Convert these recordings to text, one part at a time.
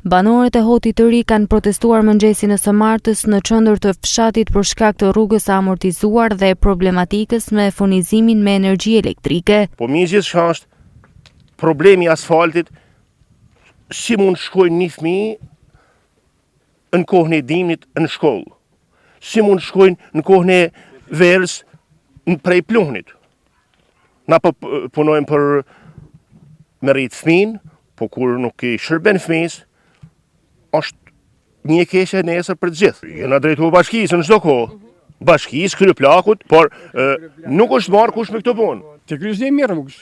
Banorët e Hotit të Ri kanë protestuar mëngjesin e së martës në qendër të fshatit për shkak të rrugës së amortizuar dhe problematikës me furnizimin me energji elektrike. Po gjithçka është problemi i asfaltit, si mund shkojnë një fëmijë në kohën e dimnit në shkollë? Si mund shkojnë në kohën e verës prej pluhnit? Na po punojmë për me rrit fëmin, po kur nuk i shërben fëmis, është një keqe nesër për të gjithë. Jena drejtu bashkisë në çdo kohë. Bashkisë, Kryeplakut, por nuk është marrë kush me këtë punë. Të kryqëzimi i rrugës,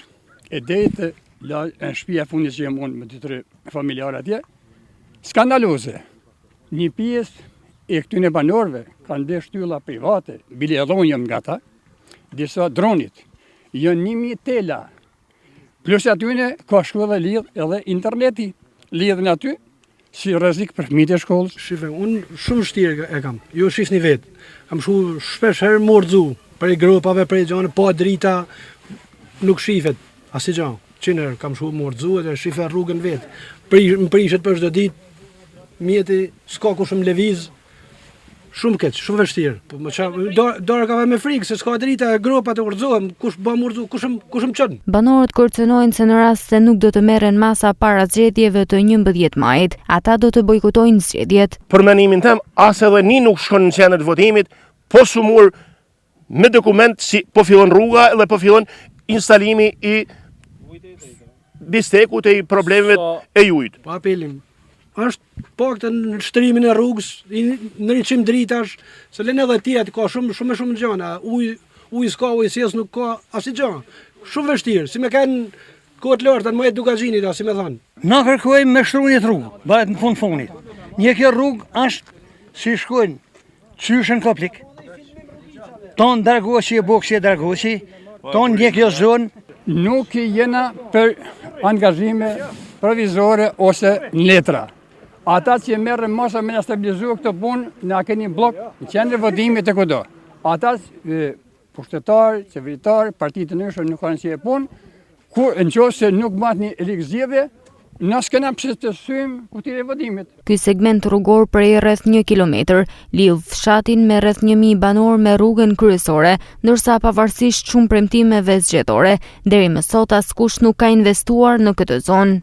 e drejtë në shtëpia fundit që jam unë me 2-3 familjarë atje, skandaloze. Një pjesë e këtyne banorëve kanë bërë shtylla private, bile dhonjëm nga ta, disa dronit, janë 1000 tela. Plus atyne ka shkolla lidh edhe interneti, lidhen aty si rrezik për fëmijët e shkollës. Shife, unë shumë vështirë e kam, jo shisni vetë. Kam shu shpesh herë morzu, për i grupave, për i gjane, pa drita, nuk shifet, asi gjane. 100 herë kam shu morzu edhe shife rrugën vetë. Më prishet për çdo ditë, mjeti s'ka kush më lëviz, shumë keq, shumë vështirë. Dora ka me frikë se s'ka drita, gropat e urxohen, kush bë murzu, kush më çon. Banorët kërcënojnë se në rast se nuk do të merren masa para zgjedhjeve të 11 majit, ata do të bojkotojnë zgjedhjet. Për mendimin tim, as edhe një nuk shkon në qendër të votimit, po sumur me dokument si po fillon rruga dhe po fillon instalimi i bistekut e i problemeve e ujit. Pa apelim. Është pak të në shtrimin e rrugës, në 100 dritash, se lene edhe tjetë ka shumë gjana, uj s'ka, uj s'jes nuk ka, asi gjana. Shumë vështirë, si me kanë kohët lartë, në mëjet dukagjinit, si me thanë. Na kërkojmë me shtrunit rrugë, bëhet në fundit. Një kjo rrugë është si shkojnë qyshën koplik, tonë Dargosi e Boksi e Dargosi, tonë një kjo zonë. Nuk jena për angazhime provizore ose letra. Ata që merren masa me na stabilizu këtë punë, na keni blok në qendër votimit të kudo. Ata pushtetar, qeveritar, partitë të ndryshme nuk kanë si e punë, ku nëse nuk matni zgjedhje, na s'kena pse të syjmë kutire votimit. Ky segment rrugor prej rreth 1 kilometër lidh fshatin me rreth 1000 banor me rrugën kryesore, ndërsa pavarësisht shumë premtimeve zgjedhore, deri më sot askush nuk ka investuar në këtë zonë.